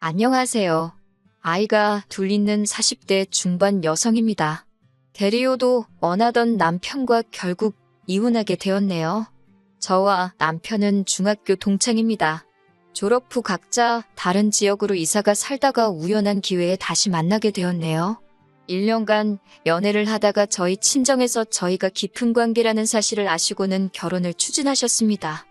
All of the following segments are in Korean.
안녕하세요. 아이가 둘 있는 40대 중반 여성입니다. 대리오도 원하던 남편과 결국 이혼하게 되었네요. 저와 남편은 중학교 동창입니다. 졸업 후 각자 다른 지역으로 이사가 살다가 우연한 기회에 다시 만나게 되었네요. 1년간 연애를 하다가 저희 친정에서 저희가 깊은 관계라는 사실을 아시고는 결혼을 추진하셨습니다.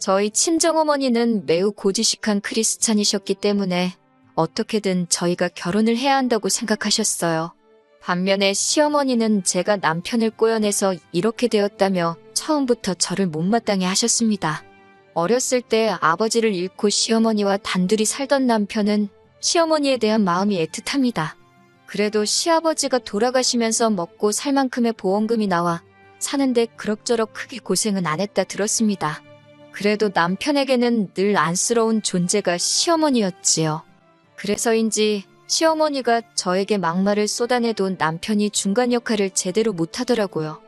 저희 친정어머니는 매우 고지식한 크리스찬이셨기 때문에 어떻게든 저희가 결혼을 해야 한다고 생각하셨어요. 반면에 시어머니는 제가 남편을 꼬여내서 이렇게 되었다며 처음부터 저를 못마땅해 하셨습니다. 어렸을 때 아버지를 잃고 시어머니와 단둘이 살던 남편은 시어머니에 대한 마음이 애틋합니다. 그래도 시아버지가 돌아가시면서 먹고 살 만큼의 보험금이 나와 사는데 그럭저럭 크게 고생은 안 했다 들었습니다. 그래도 남편에게는 늘 안쓰러운 존재가 시어머니였지요. 그래서인지 시어머니가 저에게 막말을 쏟아내도 남편이 중간 역할을 제대로 못하더라고요.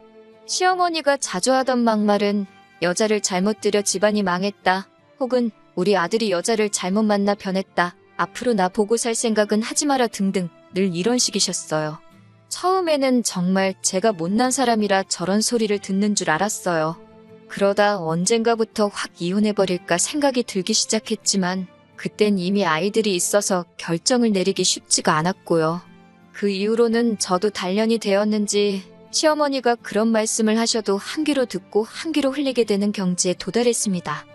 시어머니가 자주 하던 막말은 여자를 잘못 들여 집안이 망했다, 혹은 우리 아들이 여자를 잘못 만나 변했다, 앞으로 나 보고 살 생각은 하지 마라 등등 늘 이런 식이셨어요. 처음에는 정말 제가 못난 사람이라 저런 소리를 듣는 줄 알았어요. 그러다 언젠가부터 확 이혼해버릴까 생각이 들기 시작했지만 그땐 이미 아이들이 있어서 결정을 내리기 쉽지가 않았고요. 그 이후로는 저도 단련이 되었는지 시어머니가 그런 말씀을 하셔도 한 귀로 듣고 한 귀로 흘리게 되는 경지에 도달했습니다.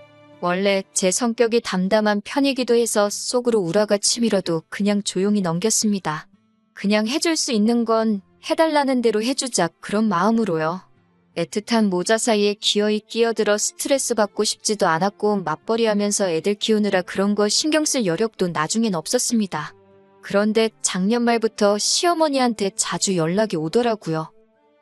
원래 제 성격이 담담한 편이기도 해서 속으로 우라가 치밀어도 그냥 조용히 넘겼습니다. 그냥 해줄 수 있는 건 해달라는 대로 해주자 그런 마음으로요. 애틋한 모자 사이에 기어이 끼어들어 스트레스 받고 싶지도 않았고 맞벌이하면서 애들 키우느라 그런 거 신경 쓸 여력도 나중엔 없었습니다. 그런데 작년 말부터 시어머니한테 자주 연락이 오더라고요.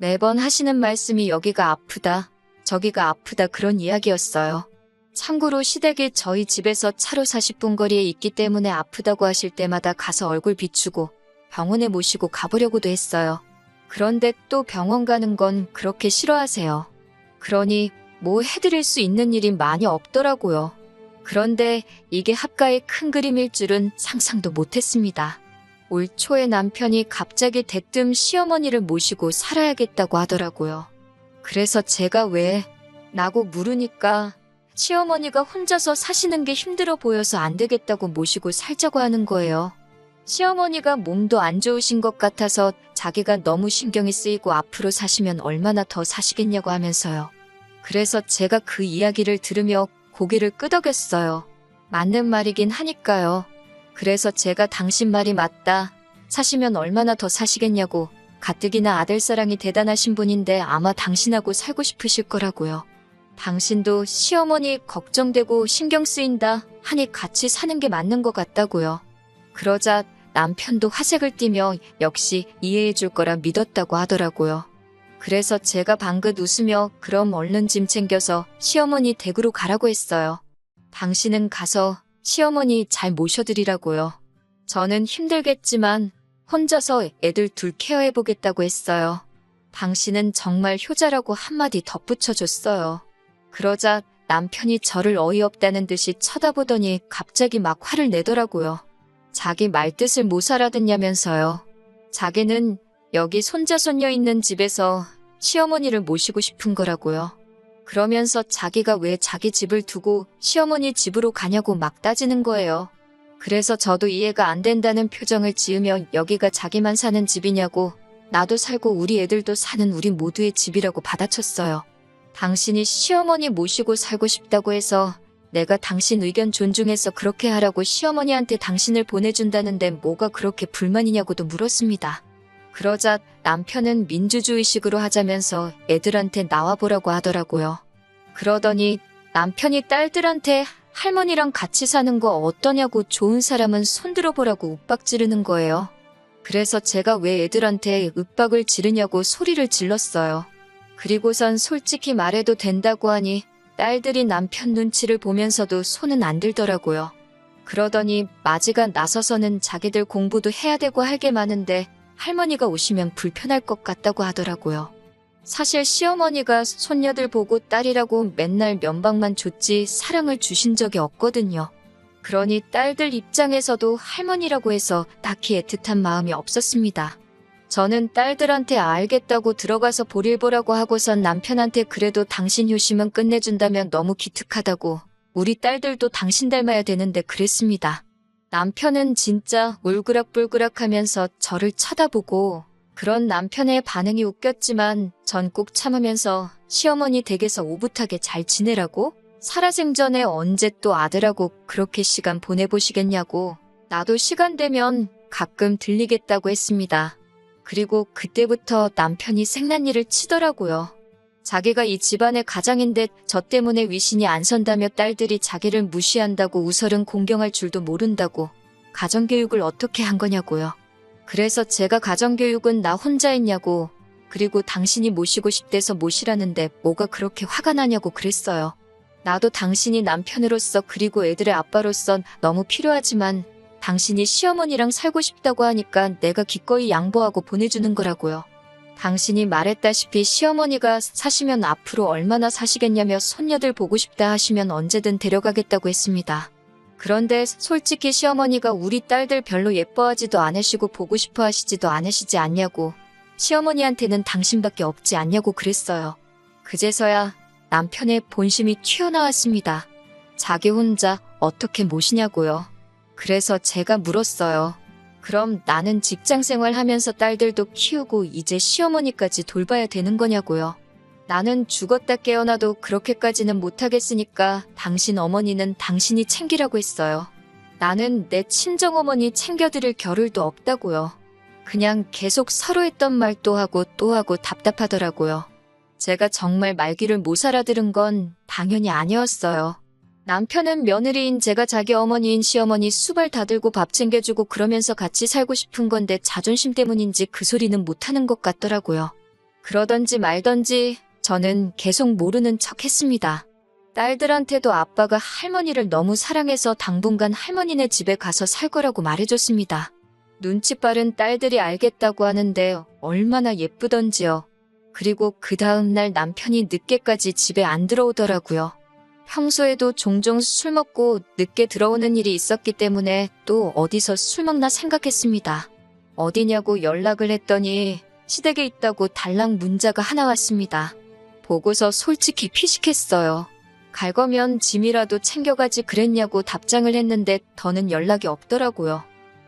매번 하시는 말씀이 여기가 아프다, 저기가 아프다 그런 이야기였어요. 참고로 시댁이 저희 집에서 차로 40분 거리에 있기 때문에 아프다고 하실 때마다 가서 얼굴 비추고 병원에 모시고 가보려고도 했어요. 그런데 또 병원 가는 건 그렇게 싫어하세요. 그러니 뭐 해드릴 수 있는 일이 많이 없더라고요. 그런데 이게 합가의 큰 그림일 줄은 상상도 못했습니다. 올 초에 남편이 갑자기 대뜸 시어머니를 모시고 살아야겠다고 하더라고요. 그래서 제가 왜? 라고 물으니까 시어머니가 혼자서 사시는 게 힘들어 보여서 안 되겠다고 모시고 살자고 하는 거예요. 시어머니가 몸도 안 좋으신 것 같아서 자기가 너무 신경이 쓰이고 앞으로 사시면 얼마나 더 사시겠냐고 하면서요. 그래서 제가 그 이야기를 들으며 고개를 끄덕였어요. 맞는 말이긴 하니까요. 그래서 제가 당신 말이 맞다, 사시면 얼마나 더 사시겠냐고, 가뜩이나 아들사랑이 대단하신 분인데 아마 당신하고 살고 싶으실 거라고요. 당신도 시어머니 걱정되고 신경 쓰인다 하니 같이 사는 게 맞는 것 같다고요. 그러자 남편도 화색을 띠며 역시 이해해 줄 거라 믿었다고 하더라고요. 그래서 제가 방긋 웃으며 그럼 얼른 짐 챙겨서 시어머니 댁으로 가라고 했어요. 당신은 가서 시어머니 잘 모셔드리라고요. 저는 힘들겠지만 혼자서 애들 둘 케어해보겠다고 했어요. 당신은 정말 효자라고 한마디 덧붙여줬어요. 그러자 남편이 저를 어이없다는 듯이 쳐다보더니 갑자기 막 화를 내더라고요. 자기 말뜻을 못 알아듣냐면서요. 자기는 여기 손자 손녀 있는 집에서 시어머니를 모시고 싶은 거라고요. 그러면서 자기가 왜 자기 집을 두고 시어머니 집으로 가냐고 막 따지는 거예요. 그래서 저도 이해가 안 된다는 표정을 지으며 여기가 자기만 사는 집이냐고, 나도 살고 우리 애들도 사는 우리 모두의 집이라고 받아쳤어요. 당신이 시어머니 모시고 살고 싶다고 해서 내가 당신 의견 존중해서 그렇게 하라고 시어머니한테 당신을 보내준다는데 뭐가 그렇게 불만이냐고도 물었습니다. 그러자 남편은 민주주의식으로 하자면서 애들한테 나와보라고 하더라고요. 그러더니 남편이 딸들한테 할머니랑 같이 사는 거 어떠냐고, 좋은 사람은 손들어보라고 윽박 지르는 거예요. 그래서 제가 왜 애들한테 윽박을 지르냐고 소리를 질렀어요. 그리고선 솔직히 말해도 된다고 하니 딸들이 남편 눈치를 보면서도 손은 안 들더라고요. 그러더니 마지가 나서서는 자기들 공부도 해야 되고 할 게 많은데 할머니가 오시면 불편할 것 같다고 하더라고요. 사실 시어머니가 손녀들 보고 딸이라고 맨날 면박만 줬지 사랑을 주신 적이 없거든요. 그러니 딸들 입장에서도 할머니라고 해서 딱히 애틋한 마음이 없었습니다. 저는 딸들한테 알겠다고 들어가서 볼일 보라고 하고선 남편한테 그래도 당신 효심은 끝내준다면 너무 기특하다고 우리 딸들도 당신 닮아야 되는데 그랬습니다. 남편은 진짜 울그락불그락 하면서 저를 쳐다보고 그런 남편의 반응이 웃겼지만 전 꾹 참으면서 시어머니 댁에서 오붓하게 잘 지내라고? 살아생전에 언제 또 아들하고 그렇게 시간 보내보시겠냐고 나도 시간 되면 가끔 들리겠다고 했습니다. 그리고 그때부터 남편이 생난리를 치더라고요. 자기가 이 집안의 가장인데 저 때문에 위신이 안 선다며 딸들이 자기를 무시한다고 우설은 공경할 줄도 모른다고 가정교육을 어떻게 한 거냐고요. 그래서 제가 가정교육은 나 혼자 했냐고 그리고 당신이 모시고 싶대서 모시라는데 뭐가 그렇게 화가 나냐고 그랬어요. 나도 당신이 남편으로서 그리고 애들의 아빠로선 너무 필요하지만 당신이 시어머니랑 살고 싶다고 하니까 내가 기꺼이 양보하고 보내주는 거라고요. 당신이 말했다시피 시어머니가 사시면 앞으로 얼마나 사시겠냐며 손녀들 보고 싶다 하시면 언제든 데려가겠다고 했습니다. 그런데 솔직히 시어머니가 우리 딸들 별로 예뻐하지도 않으시고 보고 싶어 하시지도 않으시지 않냐고 시어머니한테는 당신밖에 없지 않냐고 그랬어요. 그제서야 남편의 본심이 튀어나왔습니다. 자기 혼자 어떻게 모시냐고요. 그래서 제가 물었어요. 그럼 나는 직장생활 하면서 딸들도 키우고 이제 시어머니까지 돌봐야 되는 거냐고요. 나는 죽었다 깨어나도 그렇게까지는 못하겠으니까 당신 어머니는 당신이 챙기라고 했어요. 나는 내 친정어머니 챙겨드릴 겨를도 없다고요. 그냥 계속 서로 했던 말 또 하고 답답하더라고요. 제가 정말 말귀를 못 알아들은 건 당연히 아니었어요. 남편은 며느리인 제가 자기 어머니인 시어머니 수발 다 들고 밥 챙겨주고 그러면서 같이 살고 싶은 건데 자존심 때문인지 그 소리는 못하는 것 같더라고요. 그러던지 말던지 저는 계속 모르는 척 했습니다. 딸들한테도 아빠가 할머니를 너무 사랑해서 당분간 할머니네 집에 가서 살 거라고 말해줬습니다. 눈치 빠른 딸들이 알겠다고 하는데 얼마나 예쁘던지요. 그리고 그 다음날 남편이 늦게까지 집에 안 들어오더라고요. 평소에도 종종 술 먹고 늦게 들어오는 일이 있었기 때문에 또 어디서 술 먹나 생각했습니다. 어디냐고 연락을 했더니 시댁에 있다고 달랑 문자가 하나 왔습니다. 보고서 솔직히 피식했어요. 갈 거면 짐이라도 챙겨가지 그랬냐고 답장을 했는데 더는 연락이 없더라고요.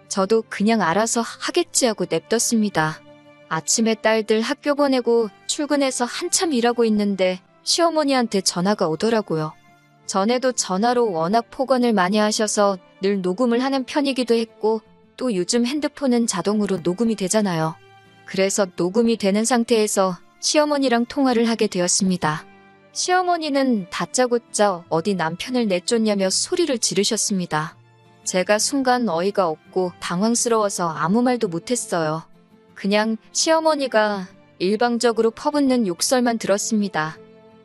저도 그냥 알아서 하겠지 하고 냅뒀습니다. 아침에 딸들 학교 보내고 출근해서 한참 일하고 있는데 시어머니한테 전화가 오더라고요. 전에도 전화로 워낙 폭언을 많이 하셔서 늘 녹음을 하는 편이기도 했고 또 요즘 핸드폰은 자동으로 녹음이 되잖아요. 그래서 녹음이 되는 상태에서 시어머니랑 통화를 하게 되었습니다. 시어머니는 다짜고짜 어디 남편을 내쫓냐며 소리를 지르셨습니다. 제가 순간 어이가 없고 당황스러워서 아무 말도 못했어요. 그냥 시어머니가 일방적으로 퍼붓는 욕설만 들었습니다.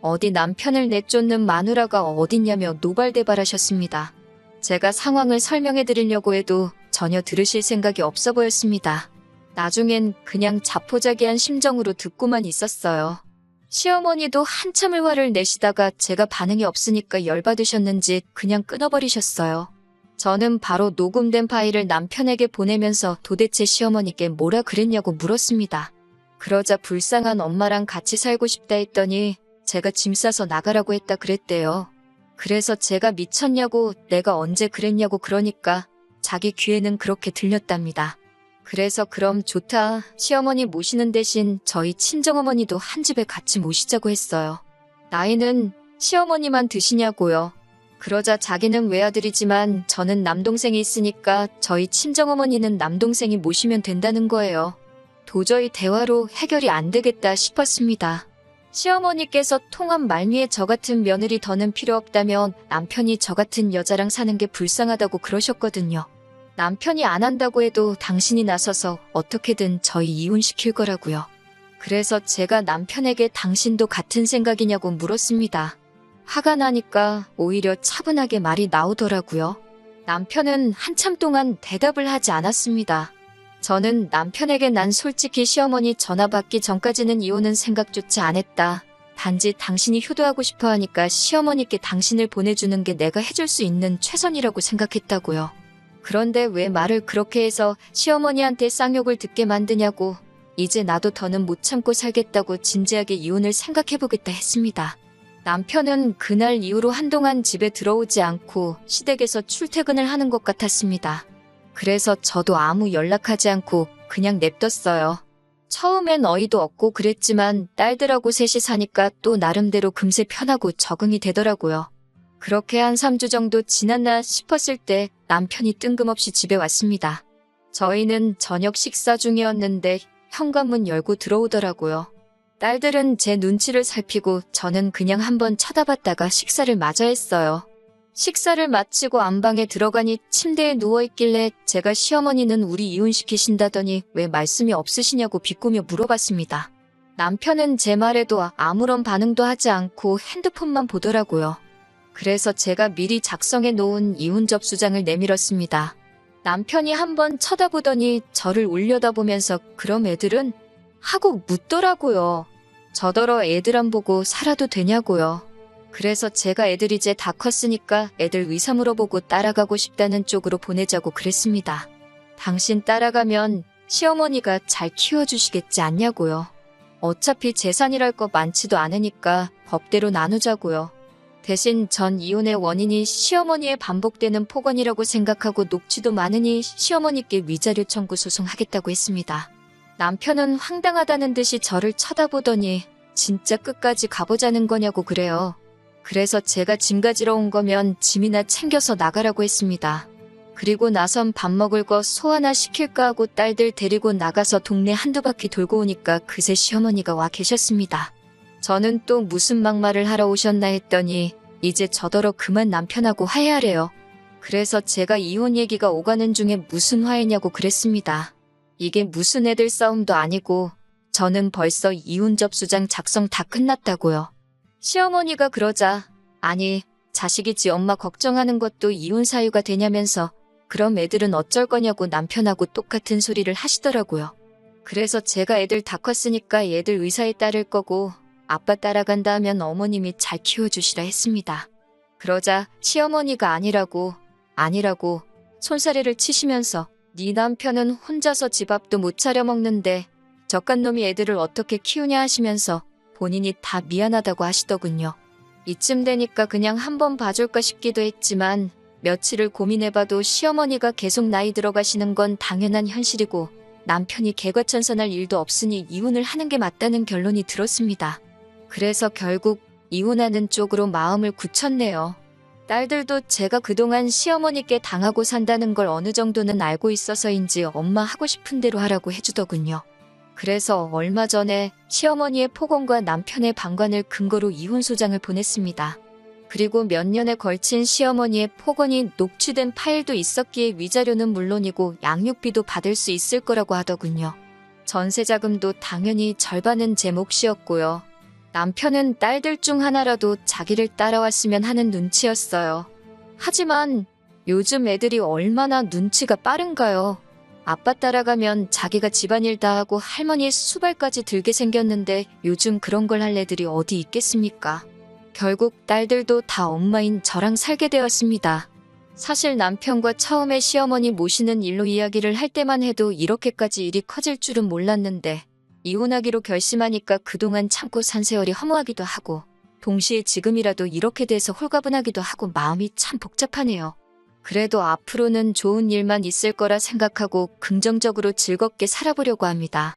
어디 남편을 내쫓는 마누라가 어딨냐며 노발대발하셨습니다. 제가 상황을 설명해드리려고 해도 전혀 들으실 생각이 없어 보였습니다. 나중엔 그냥 자포자기한 심정으로 듣고만 있었어요. 시어머니도 한참을 화를 내시다가 제가 반응이 없으니까 열받으셨는지 그냥 끊어버리셨어요. 저는 바로 녹음된 파일을 남편에게 보내면서 도대체 시어머니께 뭐라 그랬냐고 물었습니다. 그러자 불쌍한 엄마랑 같이 살고 싶다 했더니 제가 짐 싸서 나가라고 했다 그랬대요. 그래서 제가 미쳤냐고 내가 언제 그랬냐고 그러니까 자기 귀에는 그렇게 들렸답니다. 그래서 그럼 좋다. 시어머니 모시는 대신 저희 친정어머니도 한 집에 같이 모시자고 했어요. 나이는 시어머니만 드시냐고요. 그러자 자기는 외아들이지만 저는 남동생이 있으니까 저희 친정어머니는 남동생이 모시면 된다는 거예요. 도저히 대화로 해결이 안 되겠다 싶었습니다. 시어머니께서 통한 말미에 저 같은 며느리 더는 필요 없다면 남편이 저 같은 여자랑 사는 게 불쌍하다고 그러셨거든요. 남편이 안 한다고 해도 당신이 나서서 어떻게든 저희 이혼시킬 거라고요. 그래서 제가 남편에게 당신도 같은 생각이냐고 물었습니다. 화가 나니까 오히려 차분하게 말이 나오더라고요. 남편은 한참 동안 대답을 하지 않았습니다. 저는 남편에게 난 솔직히 시어머니 전화 받기 전까지는 이혼은 생각조차 안 했다. 단지 당신이 효도하고 싶어 하니까 시어머니께 당신을 보내주는 게 내가 해줄 수 있는 최선이라고 생각했다고요. 그런데 왜 말을 그렇게 해서 시어머니한테 쌍욕을 듣게 만드냐고. 이제 나도 더는 못 참고 살겠다고 진지하게 이혼을 생각해보겠다 했습니다. 남편은 그날 이후로 한동안 집에 들어오지 않고 시댁에서 출퇴근을 하는 것 같았습니다. 그래서 저도 아무 연락하지 않고 그냥 냅뒀어요. 처음엔 어이도 없고 그랬지만 딸들하고 셋이 사니까 또 나름대로 금세 편하고 적응이 되더라고요. 그렇게 한 3주 정도 지났나 싶었을 때 남편이 뜬금없이 집에 왔습니다. 저희는 저녁 식사 중이었는데 현관문 열고 들어오더라고요. 딸들은 제 눈치를 살피고 저는 그냥 한번 쳐다봤다가 식사를 마저 했어요. 식사를 마치고 안방에 들어가니 침대에 누워있길래 제가 시어머니는 우리 이혼시키신다더니 왜 말씀이 없으시냐고 비꼬며 물어봤습니다. 남편은 제 말에도 아무런 반응도 하지 않고 핸드폰만 보더라고요. 그래서 제가 미리 작성해 놓은 이혼 접수장을 내밀었습니다. 남편이 한번 쳐다보더니 저를 올려다보면서 그럼 애들은? 하고 묻더라고요. 저더러 애들 안 보고 살아도 되냐고요. 그래서 제가 애들 이제 다 컸으니까 애들 의사 물어보고 따라가고 싶다는 쪽으로 보내자고 그랬습니다. 당신 따라가면 시어머니가 잘 키워주시겠지 않냐고요. 어차피 재산이랄 거 많지도 않으니까 법대로 나누자고요. 대신 전 이혼의 원인이 시어머니의 반복되는 폭언이라고 생각하고 녹취도 많으니 시어머니께 위자료 청구 소송하겠다고 했습니다. 남편은 황당하다는 듯이 저를 쳐다보더니 진짜 끝까지 가보자는 거냐고 그래요. 그래서 제가 짐 가지러 온 거면 짐이나 챙겨서 나가라고 했습니다. 그리고 나선 밥 먹을 거 소 하나 시킬까 하고 딸들 데리고 나가서 동네 한두 바퀴 돌고 오니까 그새 시어머니가 와 계셨습니다. 저는 또 무슨 막말을 하러 오셨나 했더니 이제 저더러 그만 남편하고 화해하래요. 그래서 제가 이혼 얘기가 오가는 중에 무슨 화해냐고 그랬습니다. 이게 무슨 애들 싸움도 아니고 저는 벌써 이혼 접수장 작성 다 끝났다고요. 시어머니가 그러자 아니 자식이 지 엄마 걱정하는 것도 이혼 사유가 되냐면서 그럼 애들은 어쩔 거냐고 남편하고 똑같은 소리를 하시더라고요. 그래서 제가 애들 다 컸으니까 애들 의사에 따를 거고 아빠 따라간다 하면 어머님이 잘 키워주시라 했습니다. 그러자 시어머니가 아니라고 손사래를 치시면서 네 남편은 혼자서 집 앞도 못 차려 먹는데 저깟놈이 애들을 어떻게 키우냐 하시면서 본인이 다 미안하다고 하시더군요. 이쯤 되니까 그냥 한번 봐줄까 싶기도 했지만 며칠을 고민해봐도 시어머니가 계속 나이 들어가시는 건 당연한 현실이고 남편이 개과천선할 일도 없으니 이혼을 하는 게 맞다는 결론이 들었습니다. 그래서 결국 이혼하는 쪽으로 마음을 굳혔네요. 딸들도 제가 그동안 시어머니께 당하고 산다는 걸 어느 정도는 알고 있어서인지 엄마 하고 싶은 대로 하라고 해주더군요. 그래서 얼마 전에 시어머니의 폭언과 남편의 방관을 근거로 이혼소장을 보냈습니다. 그리고 몇 년에 걸친 시어머니의 폭언이 녹취된 파일도 있었기에 위자료는 물론이고 양육비도 받을 수 있을 거라고 하더군요. 전세자금도 당연히 절반은 제 몫이었고요. 남편은 딸들 중 하나라도 자기를 따라왔으면 하는 눈치였어요. 하지만 요즘 애들이 얼마나 눈치가 빠른가요? 아빠 따라가면 자기가 집안일 다 하고 할머니의 수발까지 들게 생겼는데 요즘 그런 걸 할 애들이 어디 있겠습니까? 결국 딸들도 다 엄마인 저랑 살게 되었습니다. 사실 남편과 처음에 시어머니 모시는 일로 이야기를 할 때만 해도 이렇게까지 일이 커질 줄은 몰랐는데 이혼하기로 결심하니까 그동안 참고 산 세월이 허무하기도 하고 동시에 지금이라도 이렇게 돼서 홀가분하기도 하고 마음이 참 복잡하네요. 그래도 앞으로는 좋은 일만 있을 거라 생각하고 긍정적으로 즐겁게 살아보려고 합니다.